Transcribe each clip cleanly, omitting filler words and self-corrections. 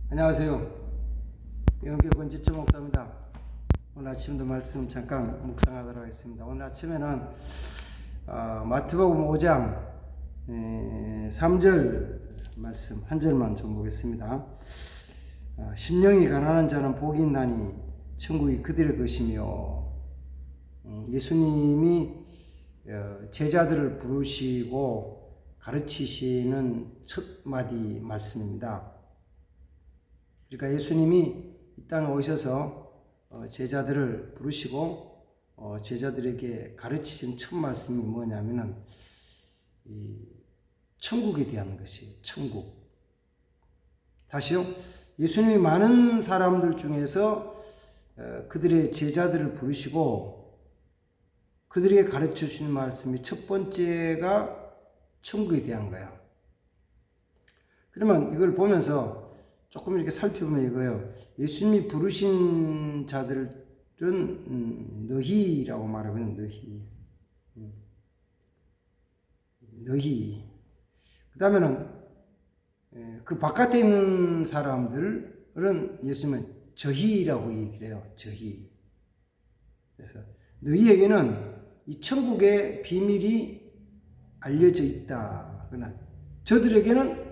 안녕하세요. 영계 권지철 목사입니다. 오늘 아침도 말씀 잠깐 묵상하도록 하겠습니다. 오늘 아침에는 마태복음 5장 3절 말씀 한 절만 좀 보겠습니다. 심령이 가난한 자는 복이 있나니 천국이 그들의 것이며, 예수님이 제자들을 부르시고 가르치시는 첫 마디 말씀입니다. 그러니까 예수님이 이 땅에 오셔서 제자들을 부르시고 제자들에게 가르치신 첫 말씀이 뭐냐면은 이 천국에 대한 것이 천국. 다시요. 예수님이 많은 사람들 중에서 그들의 제자들을 부르시고 그들에게 가르쳐 주신 말씀이 첫 번째가 천국에 대한 거야. 그러면 이걸 보면서 조금 이렇게 살펴보면 이거예요. 예수님이 부르신 자들은 너희라고 말하면 너희. 그 다음에는 그 바깥에 있는 사람들은 예수님은 저희라고 얘기를 해요. 저희. 그래서 너희에게는 이 천국의 비밀이 알려져 있다. 그러나 저들에게는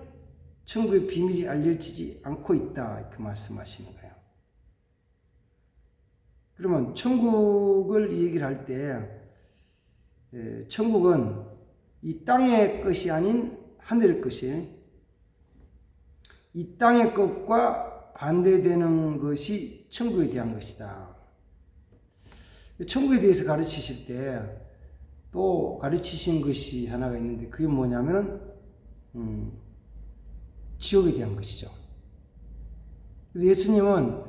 천국의 비밀이 알려지지 않고 있다. 이렇게 말씀하시는 거예요. 그러면 천국을 얘기를 할 때 천국은 이 땅의 것이 아닌 하늘의 것이에요. 이 땅의 것과 반대되는 것이 천국에 대한 것이다. 천국에 대해서 가르치실 때 또 가르치신 것이 하나가 있는데 그게 뭐냐면 지옥에 대한 것이죠. 그래서 예수님은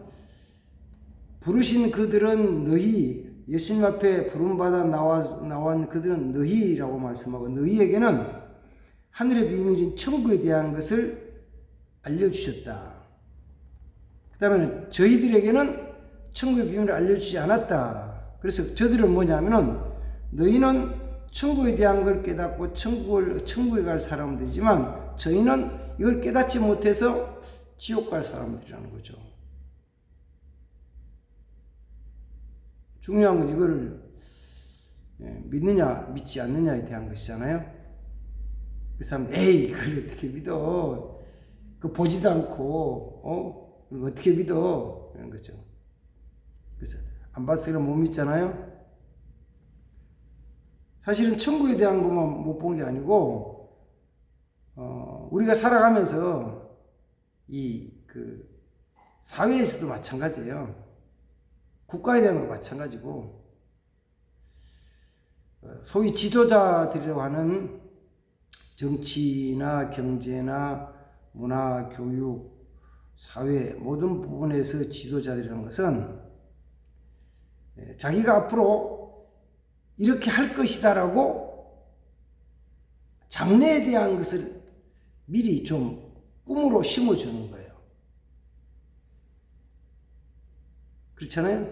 부르신 그들은 너희, 예수님 앞에 부름받아 나온 그들은 너희라고 말씀하고 너희에게는 하늘의 비밀인 천국에 대한 것을 알려주셨다. 그 다음에 저희들에게는 천국의 비밀을 알려주지 않았다. 그래서 저들은 뭐냐면은 너희는 천국에 대한 걸 깨닫고 천국에 갈 사람들이지만 저희는 이걸 깨닫지 못해서 지옥 갈 사람들이라는 거죠. 중요한 건 이걸 믿느냐 믿지 않느냐에 대한 것이잖아요. 그 사람은 에이 그걸 어떻게 믿어? 그 보지도 않고 그걸 어떻게 믿어? 이런 거죠. 그래서 안 봤으면 못 믿잖아요. 사실은 천국에 대한 것만 못 본 게 아니고 우리가 살아가면서 사회에서도 마찬가지예요. 국가에 대한 것도 마찬가지고, 소위 지도자들이라고 하는 정치나 경제나 문화, 교육, 사회 모든 부분에서 지도자들이라는 것은 자기가 앞으로 이렇게 할 것이다라고 장래에 대한 것을 미리 좀 꿈으로 심어주는 거예요. 그렇잖아요?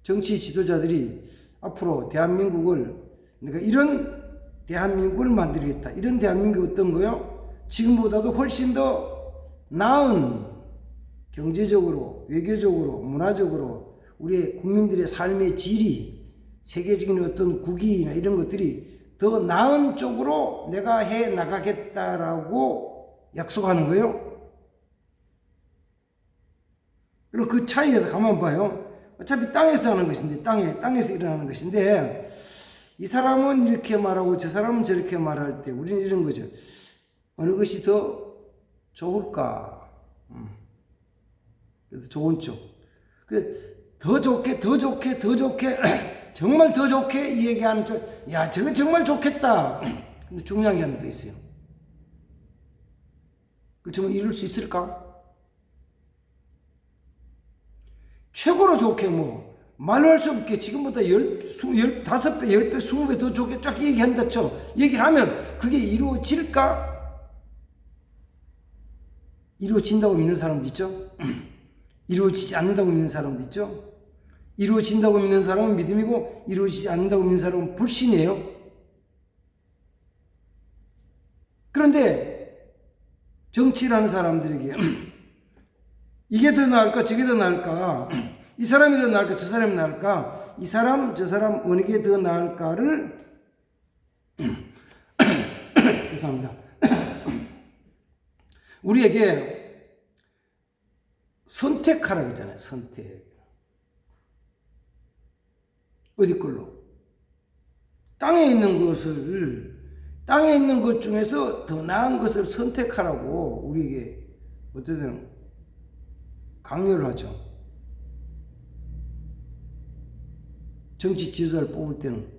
정치 지도자들이 앞으로 대한민국을 내가 이런 대한민국을 만들겠다. 이런 대한민국이 어떤 거요? 지금보다도 훨씬 더 나은 경제적으로, 외교적으로, 문화적으로 우리의 국민들의 삶의 질이 세계적인 어떤 국위나 이런 것들이 더 나은 쪽으로 내가 해 나가겠다라고 약속하는 거예요. 그리고 그 차이에서 가만 봐요. 어차피 땅에서 하는 것인데, 땅에서 일어나는 것인데, 이 사람은 이렇게 말하고 저 사람은 저렇게 말할 때 우리는 이런 거죠. 어느 것이 더 좋을까? 그래서 좋은 쪽. 더 좋게 정말 더 좋게 얘기하는 쪽, 야, 저거 정말 좋겠다. 근데 중요한 게 하나 더 있어요. 그걸 정말 이룰 수 있을까? 최고로 좋게 말로 할 수 없게 지금보다 5배, 10배, 20배 더 좋게 쫙 얘기한다 쳐. 얘기를 하면 그게 이루어질까? 이루어진다고 믿는 사람도 있죠. 이루어지지 않는다고 믿는 사람도 있죠. 이루어진다고 믿는 사람은 믿음이고 이루어지지 않는다고 믿는 사람은 불신이에요. 그런데 정치라는 사람들에게 이게 더 나을까 저게 더 나을까, 이 사람이 더 나을까 저 사람이 나을까, 이 사람 저 사람 어느 게 더 나을까를 죄송합니다. 우리에게 선택하라고 했잖아요. 선택. 어디 걸로? 땅에 있는 것 중에서 더 나은 것을 선택하라고 우리에게 어쨌든 강요를 하죠. 정치 지도자를 뽑을 때는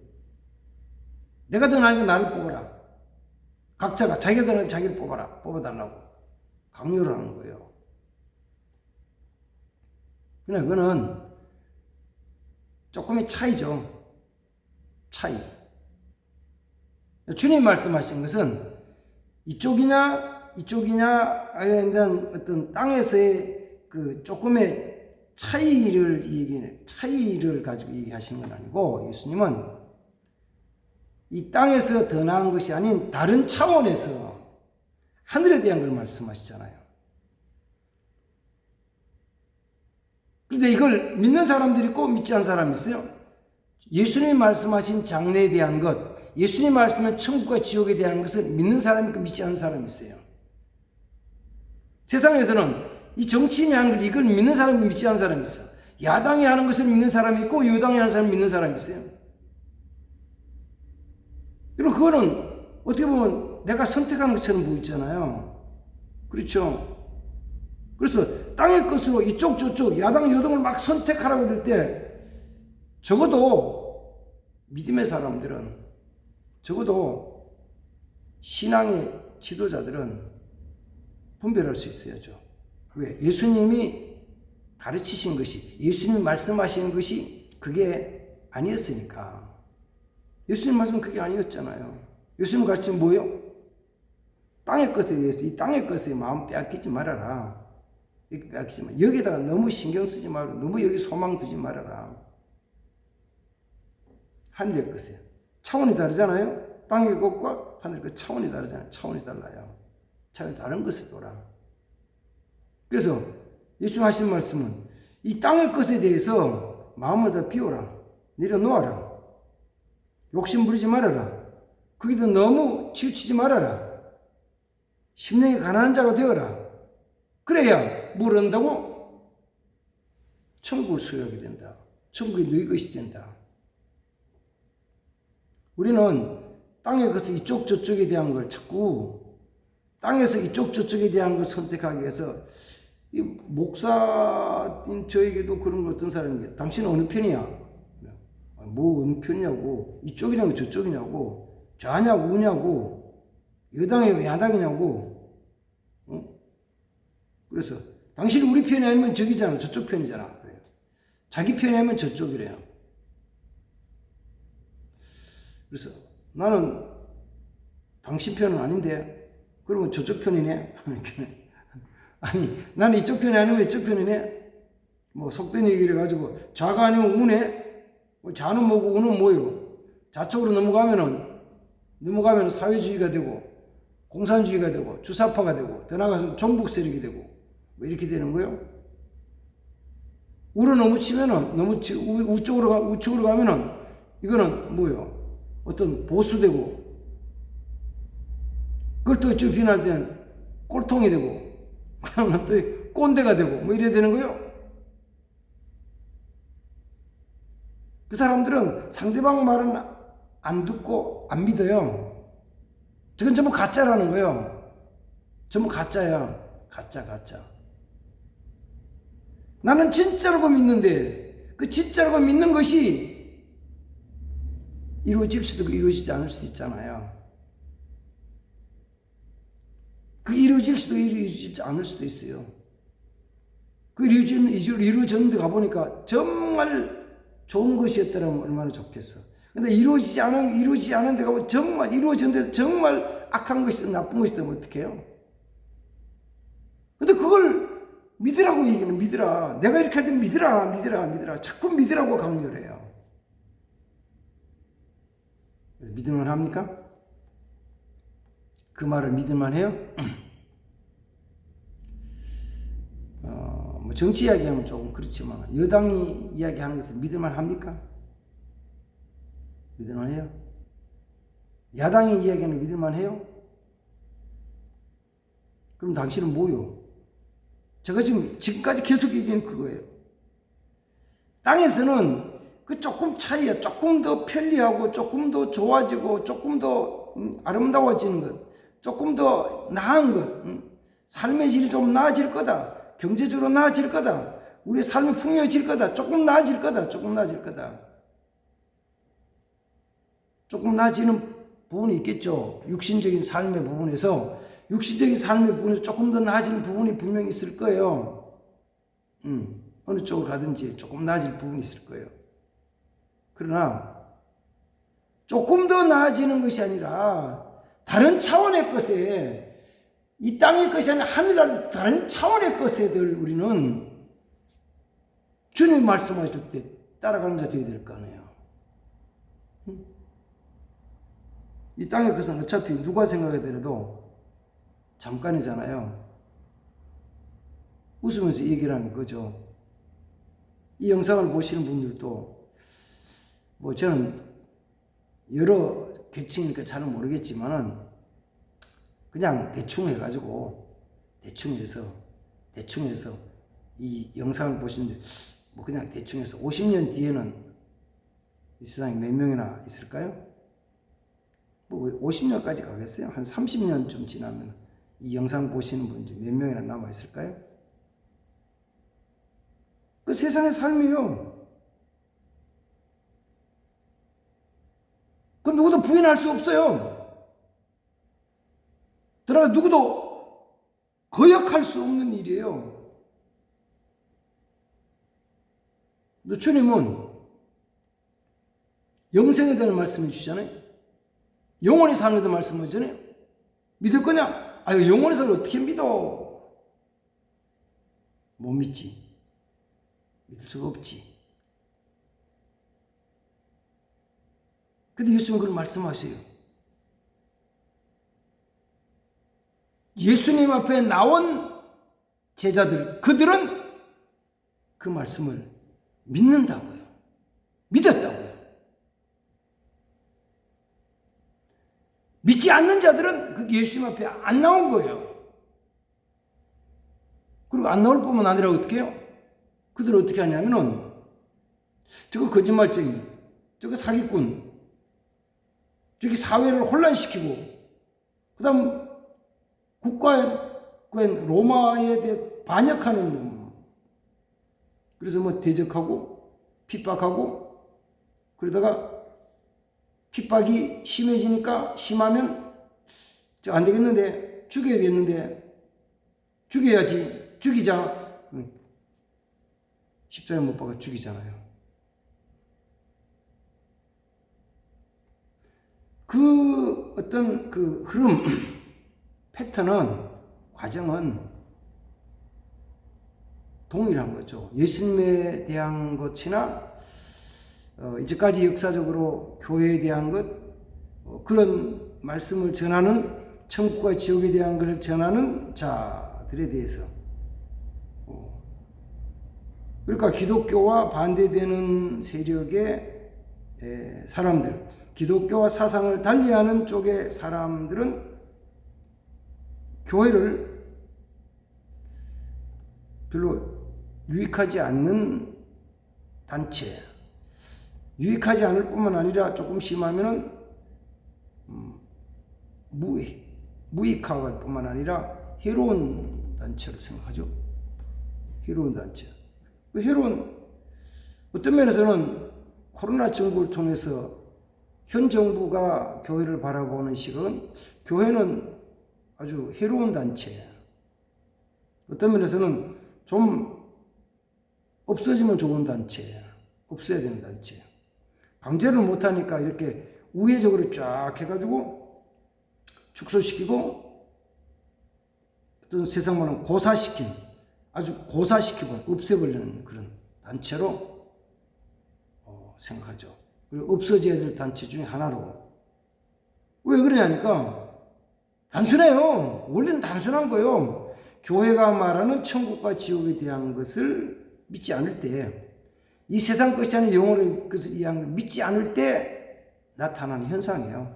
내가 더 나은 게 나를 뽑아라. 각자가 자기가 더 나은 자기를 뽑아달라고 강요를 하는 거예요. 그냥 그거는 조금의 차이죠. 차이. 주님 말씀하신 것은 이쪽이냐 이런 어떤 땅에서의 그 조금의 차이를 가지고 얘기하시는 건 아니고, 예수님은 이 땅에서 더 나은 것이 아닌 다른 차원에서 하늘에 대한 걸 말씀하시잖아요. 그런데 이걸 믿는 사람들이 있고 믿지 않는 사람이 있어요. 예수님이 말씀하신 장래에 대한 것, 예수님이 말씀한 천국과 지옥에 대한 것을 믿는 사람이 있고 믿지 않는 사람이 있어요. 세상에서는 이 정치인이 하는 걸 이걸 믿는 사람이 믿지 않는 사람이 있어. 야당이 하는 것을 믿는 사람이 있고 여당이 하는 사람을 믿는 사람이 있어요. 그리고 그거는 어떻게 보면 내가 선택하는 것처럼 보이잖아요. 그렇죠? 그래서 땅의 것으로 이쪽 저쪽 야당 여당을 막 선택하라고 그럴 때 적어도 믿음의 사람들은, 적어도 신앙의 지도자들은 분별할 수 있어야죠. 왜? 예수님이 가르치신 것이, 예수님이 말씀하신 것이 그게 아니었으니까. 예수님 말씀은 그게 아니었잖아요. 예수님 가르치는 뭐예요? 땅의 것에 대해서, 이 땅의 것에 마음 빼앗기지 말아라. 빼앗기지 마. 여기다가 너무 신경 쓰지 말고, 너무 여기 소망 두지 말아라. 하늘의 것에 차원이 다르잖아요. 땅의 것과 하늘의 것 차원이 다르잖아요. 차원이 달라요. 차원이 다른 것을 둬라. 그래서 예수님 하신 말씀은 이 땅의 것에 대해서 마음을 다 비워라. 내려놓아라. 욕심 부리지 말아라. 거기다 너무 치우치지 말아라. 심령이 가난한 자가 되어라. 그래야 뭘 한다고? 천국을 소유하게 된다. 천국이 너희 것이 된다. 우리는 땅의 것을 이쪽 저쪽에 대한 걸 자꾸 땅에서 이쪽 저쪽에 대한 걸 선택하기 위해서, 이 목사인 저에게도 그런 거 어떤 사람이, 당신은 어느 편이야? 뭐 어느 편이냐고, 이쪽이냐고 저쪽이냐고, 좌냐고 우냐고, 여당이냐고 야당이냐고. 그래서 당신이 우리 편이 아니면 저기잖아, 저쪽 편이잖아. 그래요. 자기 편이 아니면 저쪽이래요. 그래서 나는 당신 편은 아닌데 그러면 저쪽 편이네. 아니 나는 이쪽 편이 아니면 이쪽 편이네. 뭐 속된 얘기를 가지고 좌가 아니면 우네. 좌는 뭐고 우는 뭐요? 좌쪽으로 넘어가면은 사회주의가 되고 공산주의가 되고 주사파가 되고 더 나아가서 종북 세력이 되고 뭐 이렇게 되는 거예요. 우로 너무 치면은 우측으로 가면은 이거는 뭐요? 어떤 보수되고, 그걸 또 이쪽 비난할 때는 꼴통이 되고, 그러면 또 꼰대가 되고, 뭐 이래야 되는 거예요. 그 사람들은 상대방 말은 안 듣고 안 믿어요. 저건 전부 가짜라는 거예요. 전부 가짜야. 가짜. 나는 진짜라고 믿는데, 그 진짜라고 믿는 것이 이루어질 수도 있고 이루어지지 않을 수도 있잖아요. 그 이루어질 수도 이루어지지 않을 수도 있어요. 그 이루어졌는데 가보니까 정말 좋은 것이었더라면 얼마나 좋겠어. 근데 이루어지지 않은 데 가보면 정말 이루어졌는데 정말 악한 것이든 나쁜 것이든 어떡해요? 근데 그걸 믿으라고 얘기는 믿으라. 내가 이렇게 할 때 믿으라. 자꾸 믿으라고 강요를 해요. 믿을만 합니까? 그 말을 믿을만 해요? 정치 이야기하면 조금 그렇지만 여당이 이야기하는 것을 믿을만 합니까? 믿을만 해요? 야당이 이야기하는 거 믿을만 해요? 그럼 당신은 뭐요? 제가 지금까지 계속 얘기하는 그거예요. 땅에서는 그 조금 차이야. 조금 더 편리하고 조금 더 좋아지고 조금 더 아름다워지는 것, 조금 더 나은 것, 삶의 질이 좀 나아질 거다. 경제적으로 나아질 거다. 우리의 삶이 풍요해질 거다. 조금 나아질 거다. 조금 나아질 거다. 조금 나아지는 부분이 있겠죠. 육신적인 삶의 부분에서 육신적인 삶의 부분에서 조금 더 나아지는 부분이 분명히 있을 거예요. 어느 쪽으로 가든지 조금 나아질 부분이 있을 거예요. 그러나 조금 더 나아지는 것이 아니라 다른 차원의 것에, 이 땅의 것이 아니라 하늘나라 다른 차원의 것에들 우리는 주님이 말씀하실 때 따라가는 자 되어야 될 거 아니에요. 이 땅의 것은 어차피 누가 생각하더라도 잠깐이잖아요. 웃으면서 얘기를 하는 거죠. 이 영상을 보시는 분들도 뭐 저는 여러 계층이니까 잘은 모르겠지만은 그냥 대충 해가지고 대충 해서 이 영상을 보시는데 뭐 그냥 대충 해서 50년 뒤에는 이 세상에 몇 명이나 있을까요? 뭐 50년까지 가겠어요? 한 30년쯤 지나면 이 영상 보시는 분들 몇 명이나 남아 있을까요? 그 세상의 삶이요. 그 누구도 부인할 수 없어요. 들어가 누구도 거역할 수 없는 일이에요. 또 주님은 영생에 대한 말씀을 주잖아요. 영원히 사는 것에 대한 말씀을 주잖아요. 믿을 거냐? 아, 영원히 사는 걸 어떻게 믿어? 못 믿지. 믿을 수가 없지. 근데 예수님은 그걸 말씀하세요. 예수님 앞에 나온 제자들, 그들은 그 말씀을 믿는다고요. 믿었다고요. 믿지 않는 자들은 그 예수님 앞에 안 나온 거예요. 그리고 안 나올 뿐만 아니라 어떻게 해요? 그들은 어떻게 하냐면은 저거 거짓말쟁이, 저거 사기꾼, 저기 사회를 혼란시키고, 그 다음 국가의 로마에 대해 반역하는 놈. 그래서 뭐 대적하고 핍박하고, 그러다가 핍박이 심해지니까, 심하면 저 안 되겠는데 죽여야겠는데 죽여야지, 죽이자. 십자가에 못 박아 죽이잖아요. 그 어떤 그 흐름, 패턴은, 과정은 동일한 거죠. 예수님에 대한 것이나 이제까지 역사적으로 교회에 대한 것, 그런 말씀을 전하는, 천국과 지옥에 대한 것을 전하는 자들에 대해서, 그러니까 기독교와 반대되는 세력의 사람들, 기독교와 사상을 달리하는 쪽의 사람들은 교회를 별로 유익하지 않는 단체, 유익하지 않을 뿐만 아니라 조금 심하면은 무익하고 할 뿐만 아니라 해로운 단체로 생각하죠. 해로운 단체. 그 해로운, 어떤 면에서는 코로나 정부를 통해서 현 정부가 교회를 바라보는 시각은 교회는 아주 해로운 단체예요. 어떤 면에서는 좀 없어지면 좋은 단체예요. 없어야 되는 단체예요. 강제를 못하니까 이렇게 우회적으로 쫙 해가지고 축소시키고, 어떤 세상 말하면 고사시킨, 아주 고사시키고 없애버리는 그런 단체로 생각하죠. 그리고 없어져야 될 단체 중에 하나로. 왜 그러냐니까 단순해요. 원래는 단순한 거예요. 교회가 말하는 천국과 지옥에 대한 것을 믿지 않을 때, 이 세상 것이 아닌 영혼의 것을 믿지 않을 때 나타나는 현상이에요.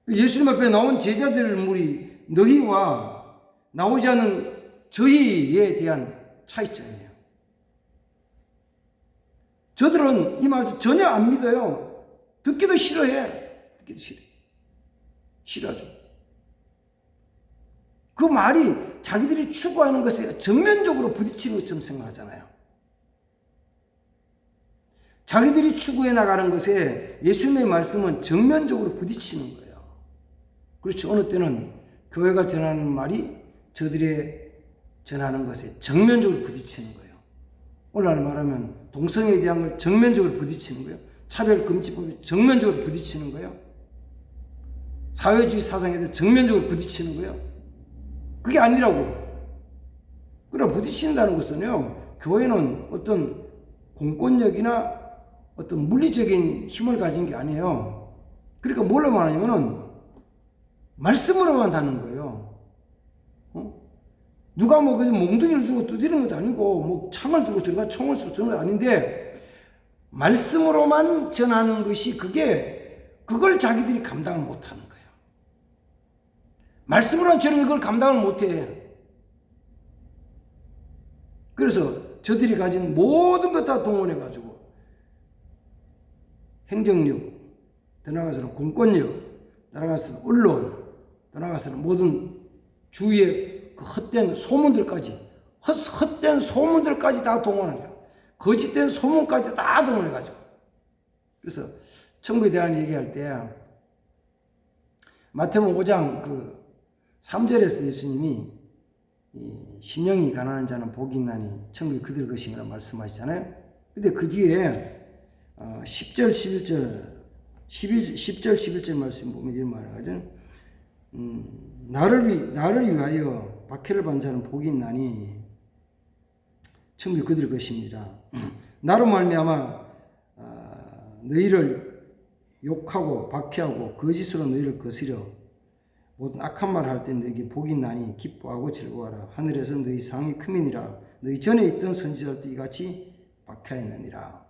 예수님 앞에 나온 제자들 무리 너희와 나오지 않은 저희에 대한 차이점이에요. 저들은 이 말 전혀 안 믿어요. 듣기도 싫어해. 듣기도 싫어하죠. 그 말이 자기들이 추구하는 것에 정면적으로 부딪히는 것처럼 생각하잖아요. 자기들이 추구해 나가는 것에 예수님의 말씀은 정면적으로 부딪히는 거예요. 그렇죠. 어느 때는 교회가 전하는 말이 저들의 전하는 것에 정면적으로 부딪히는 거예요. 오늘날 말하면 동성애에 대한 걸 정면적으로 부딪히는 거예요. 차별금지법이 정면적으로 부딪히는 거예요. 사회주의 사상에 대해 정면적으로 부딪히는 거예요. 그게 아니라고. 그러나 부딪힌다는 것은요, 교회는 어떤 공권력이나 어떤 물리적인 힘을 가진 게 아니에요. 그러니까 뭘로 말하냐면은 말씀으로만 하는 거예요. 누가 뭐 그냥 몽둥이를 들고 두드리는 것도 아니고 뭐 창을 들고 들어가 총을 쏘는 것도 아닌데 말씀으로만 전하는 것이 그걸 자기들이 감당을 못하는 거예요. 말씀으로만 전하는 걸 감당을 못해. 그래서 저들이 가진 모든 것 다 동원해가지고 행정력, 더 나아가서는 공권력, 더 나아가서는 언론, 더 나아가서는 모든 주위의 그 헛된 소문들까지, 헛된 소문들까지 다 동원해요. 거짓된 소문까지 다 동원해가지고. 그래서 천국에 대한 얘기할 때 마태복음 5장 3절에서 예수님이 심령이 가난한 자는 복이 있나니 천국이 그들 것임이라 말씀하시잖아요. 근데 그 뒤에 10절, 11절, 10절, 11절 말씀 보면 이런 말을 하거든. 나를 위하여 박해를 받는 자는 복이 있나니 천국이 그들 것입니다. 나로 말미암아 너희를 욕하고 박해하고 거짓으로 너희를 거스려 모든 악한 말을 할 때 너희에게 복이 있나니 기뻐하고 즐거워하라. 하늘에서 너희 상이 크민이라. 너희 전에 있던 선지자들도 이같이 박해하였느니라.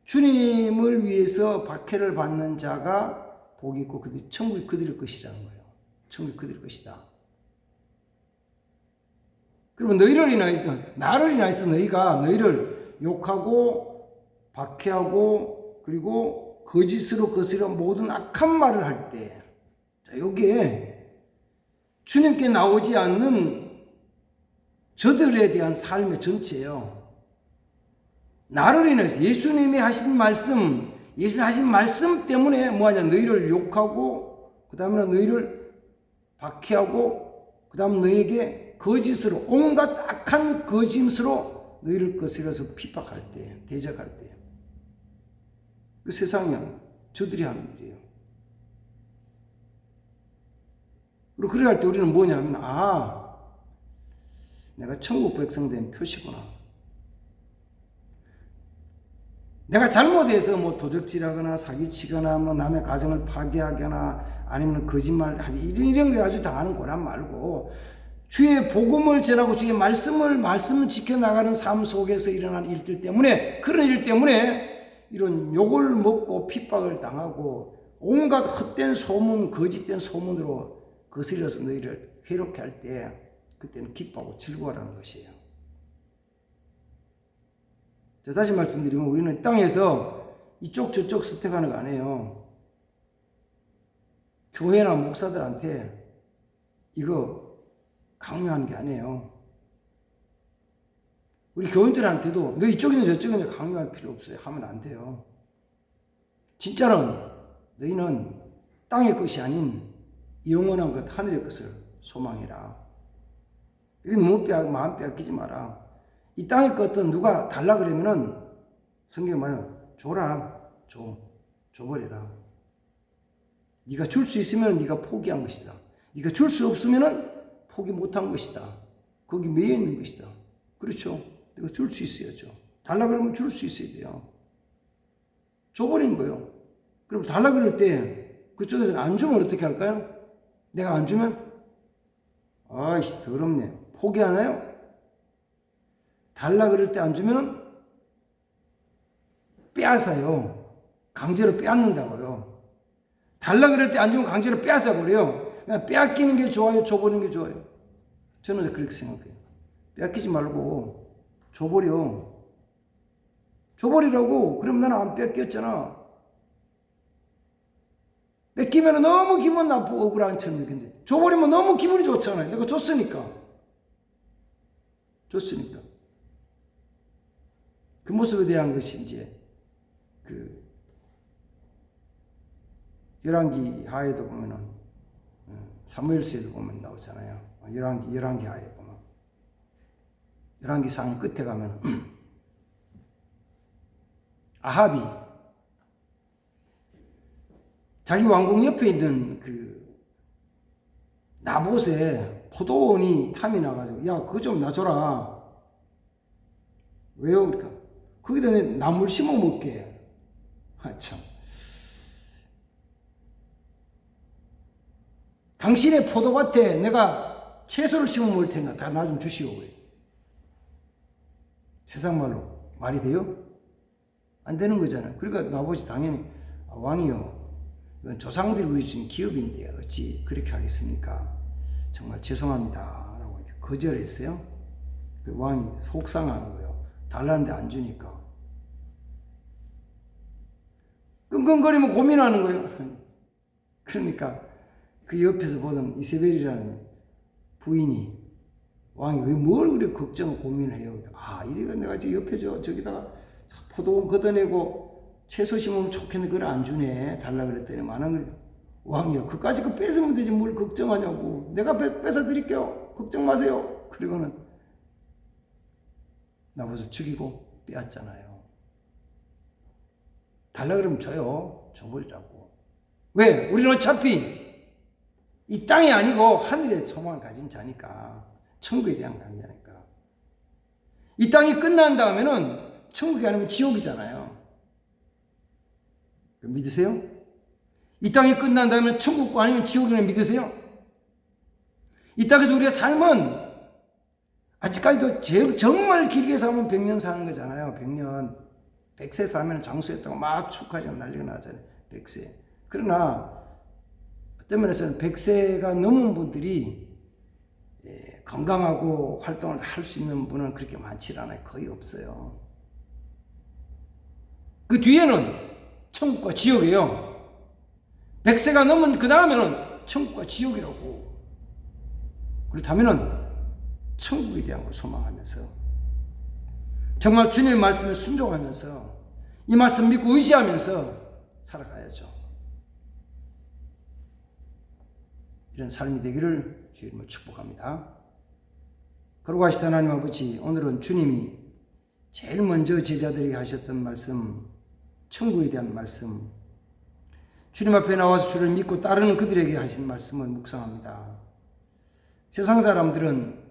주님을 위해서 박해를 받는 자가 복이 있고 천국이 그들의 것이라는 거예요. 천국이 그들의 것이다. 그러면 나를 인하여서 너희가 너희를 욕하고 박해하고 그리고 거짓으로 거스려 모든 악한 말을 할 때, 자, 여기에 주님께 나오지 않는 저들에 대한 삶의 전체예요. 나를 인해서 예수님이 하신 말씀 때문에 뭐하냐, 너희를 욕하고 그 다음에 너희를 박해하고 그 다음 너희에게 거짓으로 온갖 악한 거짓으로 너희를 거스려서 핍박할 때, 대적할 때, 그 세상은 저들이 하는 일이에요. 그리고 그래 할 때 우리는 뭐냐면 내가 천국 백성 된 표시구나. 내가 잘못해서 뭐 도적질하거나 사기치거나 뭐 남의 가정을 파괴하거나 아니면 거짓말하기 이런 게 아주 당하는 고난 말고 주의 복음을 전하고 주의 말씀을 지켜나가는 삶 속에서 일어난 일들 때문에, 그런 일 때문에 이런 욕을 먹고 핍박을 당하고 온갖 헛된 소문, 거짓된 소문으로 거스려서 너희를 괴롭게 할 때 그때는 기뻐하고 즐거워하는 것이에요. 자, 다시 말씀드리면 우리는 땅에서 이쪽 저쪽 선택하는 거 아니에요. 교회나 목사들한테 이거 강요하는 게 아니에요. 우리 교인들한테도 너 이쪽이냐 저쪽이냐 강요할 필요 없어요. 하면 안 돼요. 진짜는 너희는 땅의 것이 아닌 영원한 것, 하늘의 것을 소망해라. 이건 너무 마음 빼앗기지 마라. 이 땅의 것은 누가 달라 그러면은 성경에 말하면 줘라. 줘버려라. 네가 줄 수 있으면 네가 포기한 것이다. 네가 줄 수 없으면은 포기 못한 것이다. 거기 매여 있는 것이다. 그렇죠? 내가 줄 수 있어야죠. 달라 그러면 줄 수 있어야 돼요. 줘버리는 거예요. 그럼 달라 그럴 때 그쪽에서는 안 주면 어떻게 할까요? 내가 안 주면 아이씨 더럽네. 포기하나요? 달라 그럴 때 안 주면은 빼앗아요. 강제로 빼앗는다고요. 달라 그럴 때 안 주면 강제로 빼앗아 버려요. 그냥 빼앗기는 게 좋아요, 줘버리는 게 좋아요. 저는 그렇게 생각해요. 빼앗기지 말고 줘버려. 줘버리라고. 그럼 나는 안 뺏겼잖아. 뺏기면 너무 기분 나쁘고 억울한 처럼 느끼는데 줘버리면 너무 기분이 좋잖아요. 내가 줬으니까. 그 모습에 대한 것이 이제 그 열왕기 하에도 보면은 사무엘서에도 보면 나오잖아요. 열왕기 하에 보면 열왕기 상 끝에 가면은 아합이 자기 왕궁 옆에 있는 그 나봇에 포도원이 탐이 나가지고 야 그거 좀 놔줘라. 왜요? 그러니까 거기다 내 나물 심어 먹게. 아 참. 당신의 포도밭에 내가 채소를 심어 먹을 테니까 다 나 좀 주시오. 세상 말로 말이 돼요? 안 되는 거잖아요. 그러니까 나봇이 당연히 왕이요. 이건 조상들이 우리 준 기업인데 어찌 그렇게 하겠습니까? 정말 죄송합니다. 라고 거절했어요. 그 왕이 속상하는 거예요. 달라는데 안 주니까. 끙끙거리면 고민하는 거예요. 그러니까 그 옆에서 보던 이세벨이라는 부인이 왕이 왜 뭘 그렇게 걱정을 고민을 해요. 아, 이래가 내가 옆에 저기다가 포도원 걷어내고 채소 심으면 좋겠는데 그걸 안 주네. 달라 그랬더니 만원 왕이요. 그까짓 거 뺏으면 되지 뭘 걱정하냐고. 내가 뺏어 드릴게요. 걱정 마세요. 그리고는 나봇을 죽이고 빼앗잖아요. 달라 그러면 줘요. 줘버리라고. 왜? 우리는 어차피 이 땅이 아니고 하늘의 소망을 가진 자니까. 천국에 대한 관계니까. 이 땅이 끝난 다음에는 천국이 아니면 지옥이잖아요. 믿으세요? 이 땅이 끝난 다음에 천국과 아니면 지옥이라는 믿으세요? 이 땅에서 우리의 삶은 아직까지도 정말 길게 살면 100년 사는 거잖아요. 100년. 100세 살면 장수했다고 막 축하하고 난리가 나잖아요. 100세. 그러나 어떤 면에서는 100세가 넘은 분들이 건강하고 활동을 할 수 있는 분은 그렇게 많지 않아요. 거의 없어요. 그 뒤에는 천국과 지옥이에요. 100세가 넘은 그 다음에는 천국과 지옥이라고. 그렇다면 천국에 대한 걸 소망하면서 정말 주님의 말씀에 순종하면서 이 말씀 믿고 의지하면서 살아가야죠. 이런 삶이 되기를 주의 이름으로 축복합니다. 거룩하신 하나님 아버지, 오늘은 주님이 제일 먼저 제자들에게 하셨던 말씀, 천국에 대한 말씀, 주님 앞에 나와서 주를 믿고 따르는 그들에게 하신 말씀을 묵상합니다. 세상 사람들은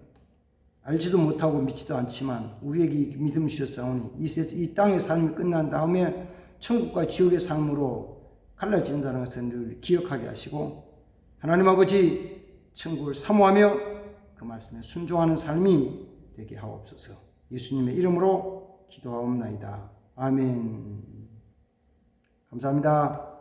알지도 못하고 믿지도 않지만 우리에게 믿음 주셨사오니 이 땅의 삶이 끝난 다음에 천국과 지옥의 삶으로 갈라진다는 것을 늘 기억하게 하시고 하나님 아버지 천국을 사모하며 그 말씀에 순종하는 삶이 되게 하옵소서. 예수님의 이름으로 기도하옵나이다. 아멘. 감사합니다.